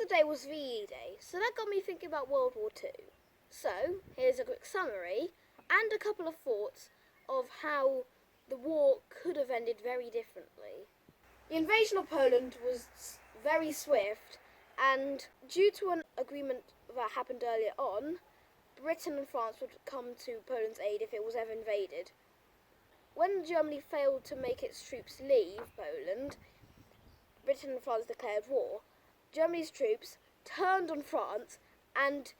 Yesterday was VE Day, so that got me thinking about World War II. So, here's a quick summary and a couple of thoughts of how the war could have ended very differently. The invasion of Poland was very swift, and due to an agreement that happened earlier on, Britain and France would come to Poland's aid if it was ever invaded. When Germany failed to make its troops leave Poland, Britain and France declared war. Germany's troops turned on France and,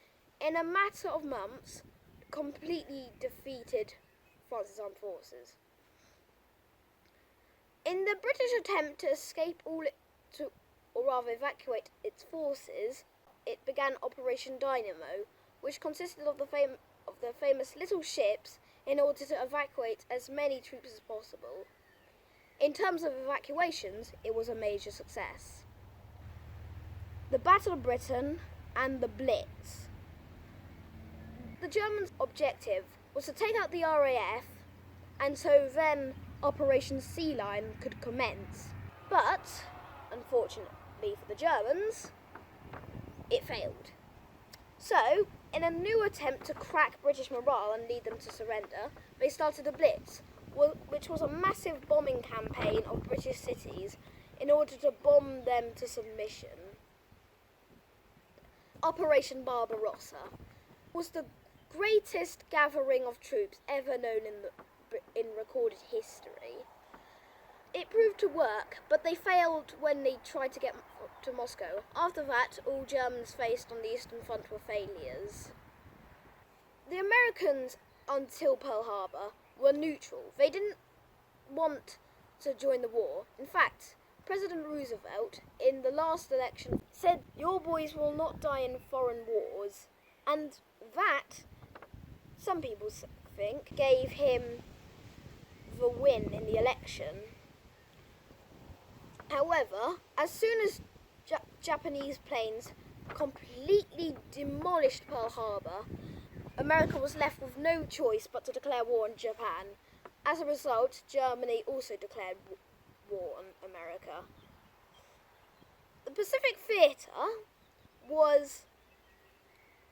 in a matter of months, completely defeated France's armed forces. In the British attempt to escape or rather evacuate its forces, it began Operation Dynamo, which consisted of the famous little ships in order to evacuate as many troops as possible. In terms of evacuations, it was a major success. The Battle of Britain and the Blitz. The Germans' objective was to take out the RAF, and so then Operation Sea Lion could commence. But, unfortunately for the Germans, it failed. So, in a new attempt to crack British morale and lead them to surrender, they started a Blitz, which was a massive bombing campaign of British cities in order to bomb them to submission. Operation Barbarossa was the greatest gathering of troops ever known in recorded history. It proved to work, but they failed when they tried to get to Moscow. After that, all Germans faced on the Eastern Front were failures. The Americans, until Pearl Harbor, were neutral. They didn't want to join the war. In fact, President Roosevelt, in the last election, said, "Your boys will not die in foreign wars." And that, some people think, gave him the win in the election. However, as soon as Japanese planes completely demolished Pearl Harbor, America was left with no choice but to declare war on Japan. As a result, Germany also declared war on America. The Pacific Theatre was,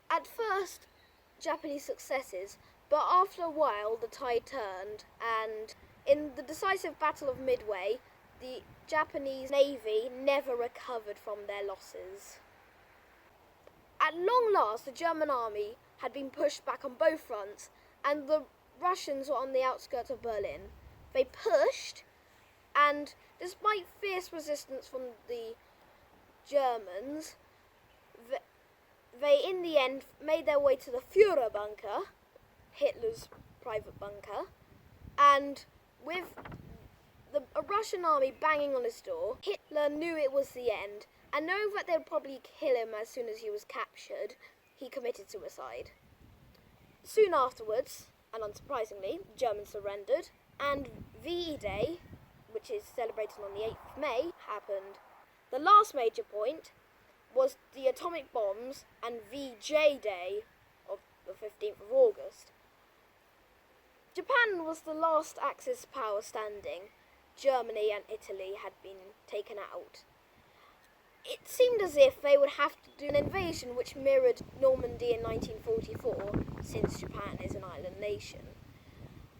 at first, Japanese successes, but after a while the tide turned, and in the decisive Battle of Midway, the Japanese Navy never recovered from their losses. At long last, the German army had been pushed back on both fronts, and the Russians were on the outskirts of Berlin. They pushed, and despite fierce resistance from the Germans, they in the end made their way to the Führer bunker, Hitler's private bunker, and with a Russian army banging on his door, Hitler knew it was the end, and knowing that they'd probably kill him as soon as he was captured, he committed suicide. Soon afterwards, and unsurprisingly, the Germans surrendered, and VE Day, which is celebrated on the 8th of May, happened. The last major point was the atomic bombs and VJ Day of the 15th of August. Japan was the last Axis power standing. Germany and Italy had been taken out. It seemed as if they would have to do an invasion which mirrored Normandy in 1944, since Japan is an island nation.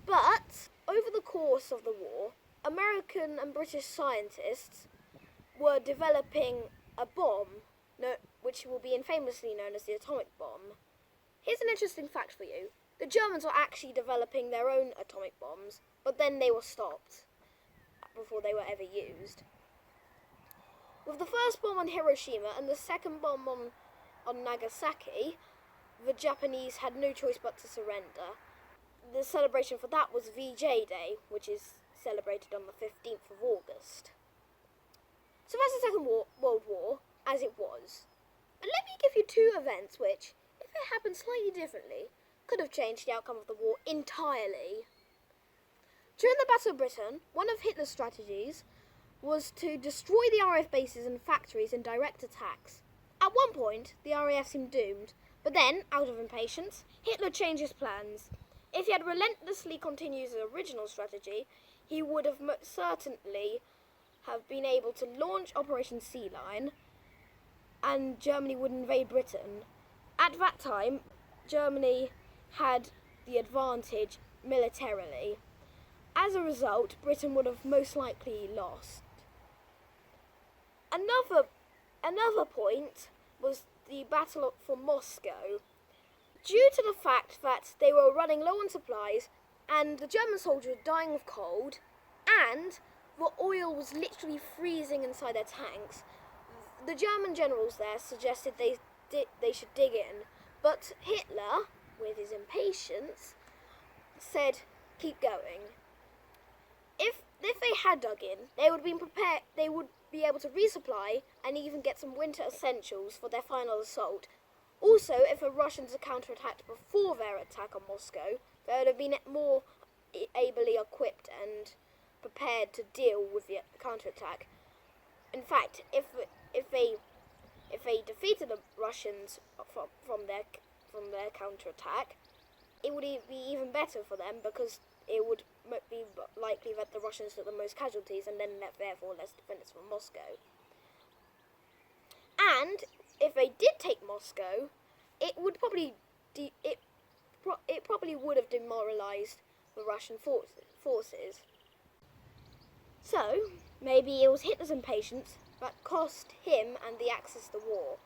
But, over the course of the war, American and British scientists were developing a bomb, which will be infamously known as the atomic bomb. Here's an interesting fact for you. The Germans were actually developing their own atomic bombs, but then they were stopped before they were ever used. With the first bomb on Hiroshima and the second bomb on Nagasaki, the Japanese had no choice but to surrender. The celebration for that was VJ Day, which is celebrated on the 15th of August. So that's the Second World War, as it was. But let me give you two events which, if they happened slightly differently, could have changed the outcome of the war entirely. During the Battle of Britain, one of Hitler's strategies was to destroy the RAF bases and factories in direct attacks. At one point, the RAF seemed doomed, but then, out of impatience, Hitler changed his plans. If he had relentlessly continued his original strategy, he would have most certainly have been able to launch Operation Sea Lion, and Germany would invade Britain. At that time, Germany had the advantage militarily. As a result, Britain would have most likely lost. Another point was the battle for Moscow. Due to the fact that they were running low on supplies and the German soldiers were dying of cold and the oil was literally freezing inside their tanks, the German generals there suggested they should dig in, but Hitler, with his impatience, said keep going. If they had dug in, they would be prepared. They would be able to resupply and even get some winter essentials for their final assault. Also, if the Russians had counterattacked before their attack on Moscow, they would have been more ably equipped and prepared to deal with the counterattack. In fact, if they defeated the Russians from their counterattack, it would be even better for them because it would be likely that the Russians took the most casualties and then therefore less defenders from Moscow. And if they did take Moscow, it probably would have demoralized the Russian forces. So maybe it was Hitler's impatience that cost him and the Axis the war.